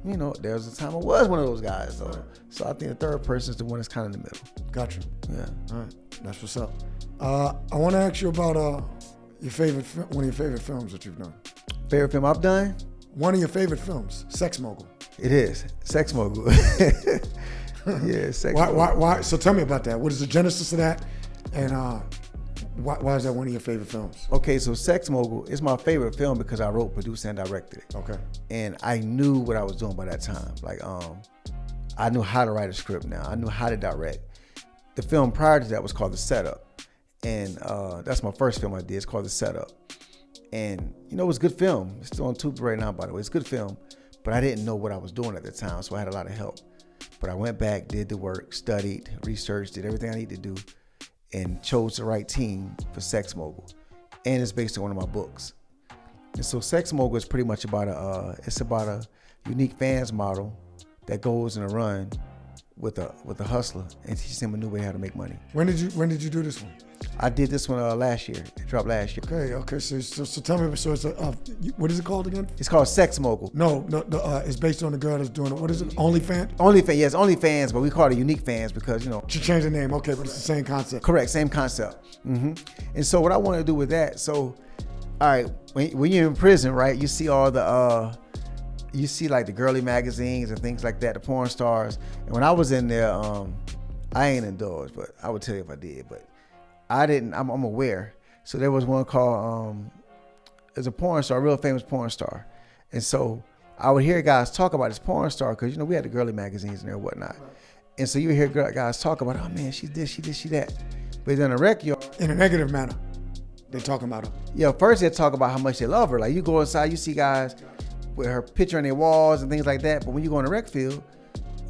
you know, there was a time I was one of those guys, though. So I think the third person is the one that's kind of in the middle. Gotcha. Yeah. All right, that's what's up. I want to ask you about one of your favorite films that you've done. Favorite film I've done? One of your favorite films, Sex Mogul. It is Sex Mogul. Yeah, Sex Mogul. Why? So tell me about that. What is the genesis of that, and why is that one of your favorite films? Okay, so Sex Mogul is my favorite film because I wrote, produced, and directed it. Okay. And I knew what I was doing by that time. Like, I knew how to write a script now. I knew how to direct. The film prior to that was called The Setup. And that's my first film I did. It's called The Setup. And, you know, it was a good film. It's still on Tubi right now, by the way. It's a good film. But I didn't know what I was doing at the time, so I had a lot of help. But I went back, did the work, studied, researched, did everything I needed to do, and chose the right team for Sex Mogul. And it's based on one of my books. And so Sex Mogul is pretty much about a unique fans model that goes in a run with a hustler and teaches him a new way how to make money. When did you do this one? I did this one last year. It dropped last year. Okay. So tell me. So it's what is it called again? It's called Sex Mogul. No. It's based on the girl that's doing it. What is it? OnlyFans? OnlyFans, yes, OnlyFans, but we call it Unique Fans because, you know. She changed the name. Okay, but it's the same concept. Correct, same concept. And so what I want to do with that, so, all right, when you're in prison, right, you see all the, you see like the girly magazines and things like that, the porn stars. And when I was in there, I ain't indulged, but I would tell you if I did, but I didn't, I'm aware. So there was one called, there's a porn star, a real famous porn star. And so I would hear guys talk about this porn star because, you know, we had the girly magazines in there and whatnot. And so you hear guys talk about, oh man, she's this, she this, she that. But then a rec yard. In a negative manner. They're talking about her. Yeah, first they talk about how much they love her. Like you go inside, you see guys with her picture on their walls and things like that. But when you go in the rec field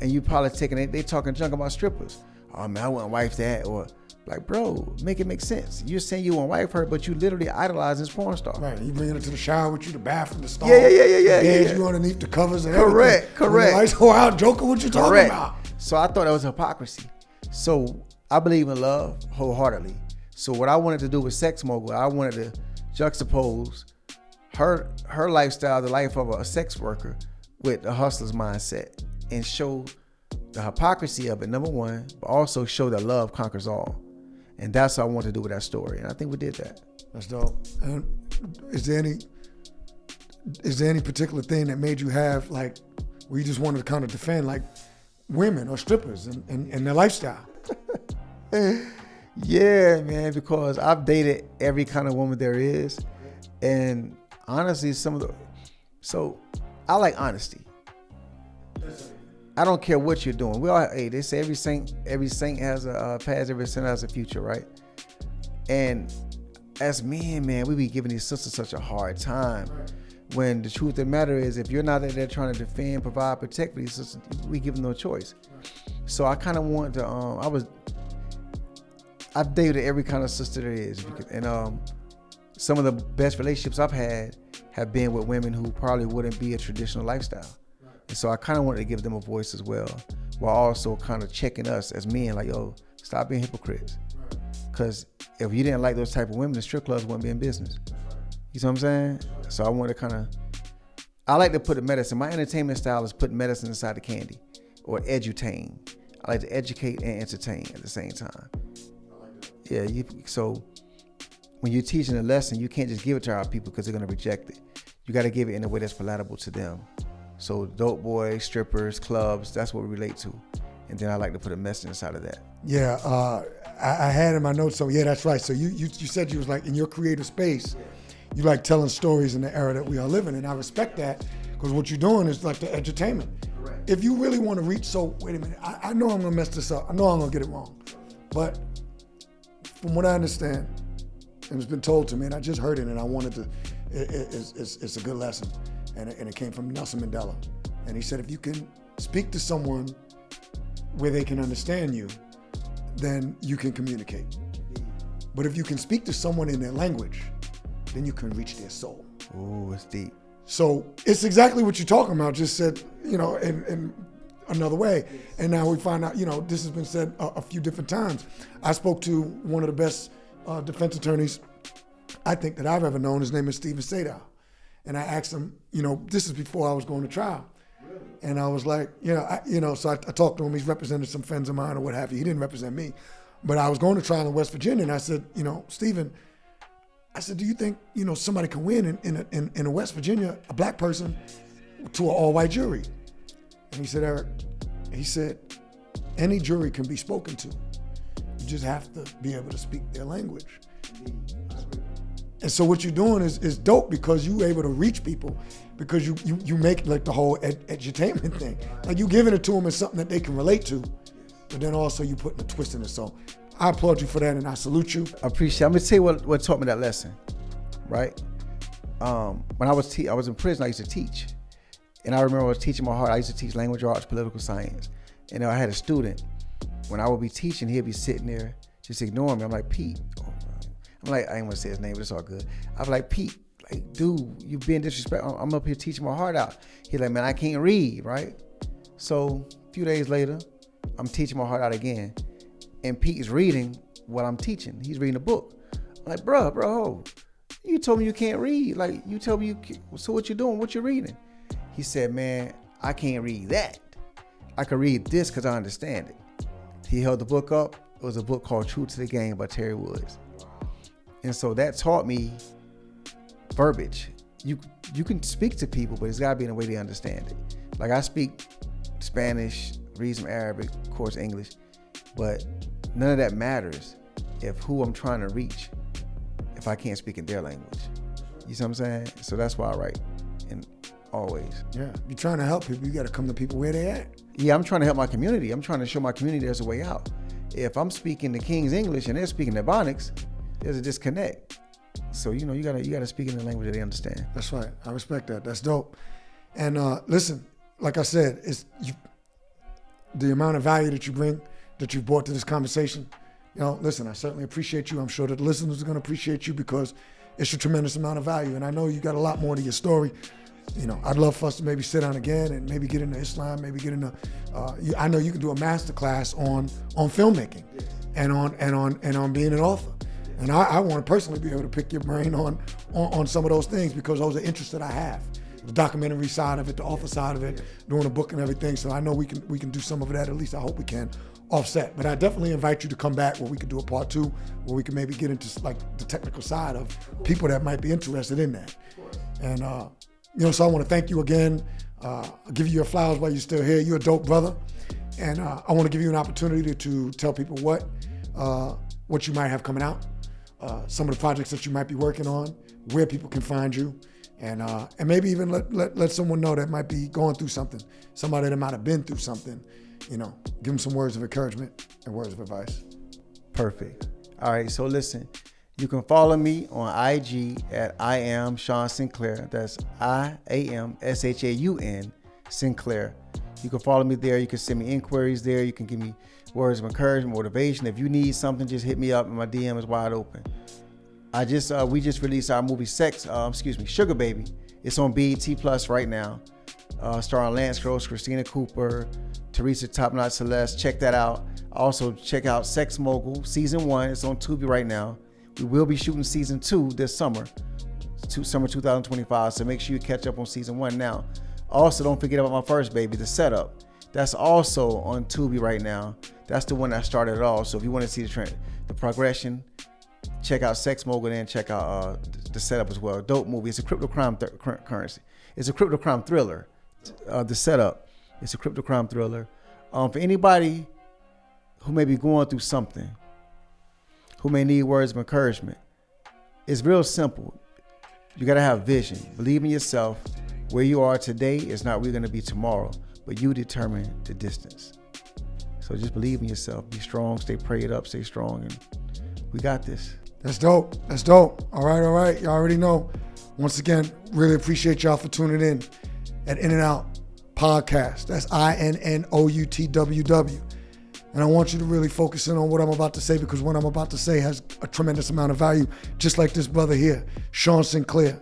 and you probably they talking junk about strippers. Oh man, I wouldn't wife that. Or like, bro, make it make sense. You're saying you won't wife her, but you literally idolize this porn star. Right, you bringing her to the shower with you, the bathroom, the stall. Yeah. You underneath the covers and everything. Correct. Lights go out, Joker, what you talking about? So I thought that was hypocrisy. So I believe in love wholeheartedly. So what I wanted to do with Sex Mogul, I wanted to juxtapose her lifestyle, the life of a sex worker, with the hustler's mindset and show the hypocrisy of it, number one, but also show that love conquers all. And that's what I wanted to do with that story. And I think we did that. That's dope. And is there any particular thing that made you have, like, where you just wanted to kind of defend, like, women or strippers and their lifestyle? Yeah, man, because I've dated every kind of woman there is. And honestly, so I like honesty. I don't care what you're doing. They say every saint has a past, every sinner has a future, right? And as men, man, we be giving these sisters such a hard time. When the truth of the matter is, if you're not there trying to defend, provide, protect for these sisters, we give them no choice. So I kind of wanted to, I've dated every kind of sister there is. And some of the best relationships I've had have been with women who probably wouldn't be a traditional lifestyle. And so I kind of wanted to give them a voice as well, while also kind of checking us as men, like, yo, stop being hypocrites. Because if you didn't like those type of women, the strip clubs wouldn't be in business. You see what I'm saying? So I want to I like to put the medicine. My entertainment style is put medicine inside the candy, or edutain. I like to educate and entertain at the same time. Yeah, so when you're teaching a lesson, you can't just give it to our people because they're going to reject it. You got to give it in a way that's palatable to them. So dope boys, strippers, clubs, that's what we relate to. And then I like to put a message inside of that. Yeah, I had in my notes, so yeah, that's right. So you said you was like, in your creative space, you like telling stories in the era that we are living in. I respect that, because what you're doing is like the edutainment. Correct. If you really want to reach, so wait a minute, I know I'm gonna mess this up. I know I'm gonna get it wrong. But from what I understand, and it's been told to me, and I just heard it, and I wanted to, it's a good lesson. And it came from Nelson Mandela. And he said, if you can speak to someone where they can understand you, then you can communicate. But if you can speak to someone in their language, then you can reach their soul. Ooh, it's deep. So it's exactly what you're talking about, just said, in another way. And now we find out, this has been said a few different times. I spoke to one of the best defense attorneys I think that I've ever known. His name is Stephen Sadar. And I asked him, this is before I was going to trial. And I was like, so I talked to him. He's represented some friends of mine or what have you. He didn't represent me. But I was going to trial in West Virginia, and I said, Stephen, I said, do you think, somebody can win in a West Virginia, a black person, to an all-white jury? And he said, Eric, any jury can be spoken to. You just have to be able to speak their language. And so what you're doing is dope, because you're able to reach people, because you make like the whole edutainment thing. Like you giving it to them as something that they can relate to, but then also you putting a twist in it. So I applaud you for that, and I salute you. I appreciate it. I'm gonna tell you what taught me that lesson, right? When I was in prison, I used to teach. And I remember I was teaching my heart. I used to teach language arts, political science. And I had a student, when I would be teaching, he'd be sitting there just ignoring me. I'm like, Pete. I'm like, I ain't want to say his name, but it's all good. I was like, Pete, like, dude, you being disrespectful. I'm up here teaching my heart out. He's like, man, I can't read, right? So a few days later, I'm teaching my heart out again. And Pete is reading what I'm teaching. He's reading a book. I'm like, bro, you told me you can't read. Like, you told me you can't. So what you doing? What you reading? He said, man, I can't read that. I can read this because I understand it. He held the book up. It was a book called True to the Game by Terry Woods. And so that taught me verbiage. You can speak to people, but it's got to be in a way they understand it. Like I speak Spanish, read some Arabic, of course English, but none of that matters if who I'm trying to reach, if I can't speak in their language. You see what I'm saying? So that's why I write, and always. Yeah, you're trying to help people, you got to come to people where they at. Yeah, I'm trying to help my community. I'm trying to show my community there's a way out. If I'm speaking the King's English and they're speaking Ebonics, there's a disconnect. So you gotta speak in the language that they understand. That's right. I respect that. That's dope. And listen, like I said, the amount of value that you bring, that you brought to this conversation. Listen, I certainly appreciate you. I'm sure that the listeners are gonna appreciate you, because it's a tremendous amount of value. And I know you got a lot more to your story. I'd love for us to maybe sit down again and maybe get into Islam, maybe get into. I know you can do a masterclass on filmmaking, and on being an author. And I want to personally be able to pick your brain on some of those things, because those are interests that I have. The documentary side of it, the author side of it, doing a book and everything. So I know we can do some of that. At least I hope we can offset. But I definitely invite you to come back where we can do a part 2, where we can maybe get into like the technical side of people that might be interested in that. And so I want to thank you again. I'll give you your flowers while you're still here. You're a dope brother. And I want to give you an opportunity to tell people what you might have coming out. Some of the projects that you might be working on, where people can find you, and maybe even let someone know that might be going through something, somebody that might have been through something, give them some words of encouragement and words of advice. Perfect. All right, so listen, you can follow me on IG at I am Shaun Sinclair. That's IAMSHAUN Sinclair. You can follow me there. You can send me inquiries there. You can give me words of encouragement, motivation. If you need something, just hit me up, and my DM is wide open. We just released our movie Sugar Baby. It's on BET Plus right now. Starring Lance Gross, Christina Cooper, Teresa Top Notch Celeste. Check that out. Also check out Sex Mogul Season 1. It's on Tubi right now. We will be shooting Season 2 this summer, summer 2025. So make sure you catch up on Season 1 now. Also, don't forget about my first baby, The Setup. That's also on Tubi right now. That's the one that started it all. So if you want to see the trend, the progression, check out Sex Mogul and check out The Setup as well. Dope movie. It's a crypto crime currency. It's a crypto crime thriller. The Setup. It's a crypto crime thriller. For anybody who may be going through something, who may need words of encouragement, it's real simple. You got to have vision. Believe in yourself. Where you are today is not where you're going to be tomorrow, but you determine the distance. So just believe in yourself. Be strong. Stay prayed up. Stay strong. And we got this. That's dope. That's dope. All right. Y'all already know. Once again, really appreciate y'all for tuning in at In and Out Podcast. That's INNOUTWW. And I want you to really focus in on what I'm about to say, because what I'm about to say has a tremendous amount of value, just like this brother here, Shaun Sinclair.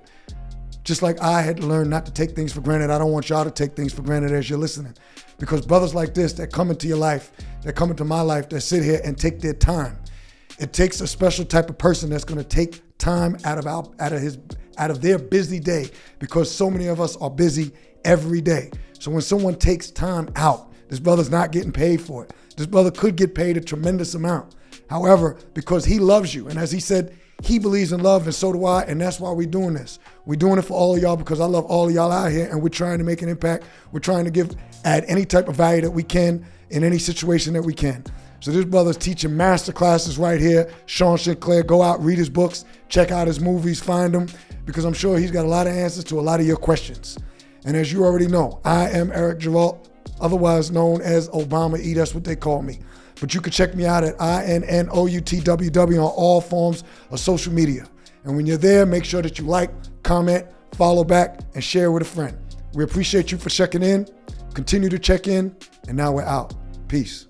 Just like I had to learn not to take things for granted, I don't want y'all to take things for granted as you're listening. Because brothers like this that come into your life, that come into my life, that sit here and take their time. It takes a special type of person that's going to take time out of their busy day, because so many of us are busy every day. So when someone takes time out, this brother's not getting paid for it. This brother could get paid a tremendous amount. However, because he loves you, and as he said, he believes in love, and so do I, and that's why we're doing this. We're doing it for all of y'all because I love all of y'all out here, and we're trying to make an impact. We're trying to add any type of value that we can in any situation that we can. So this brother's teaching master classes right here. Shaun Sinclair, go out, read his books, check out his movies, find them, because I'm sure he's got a lot of answers to a lot of your questions. And as you already know, I am Eric Geralt, otherwise known as Obama E. That's what they call me. But you can check me out at INNOUTWW on all forms of social media. And when you're there, make sure that you like, comment, follow back, and share with a friend. We appreciate you for checking in. Continue to check in, and now we're out. Peace.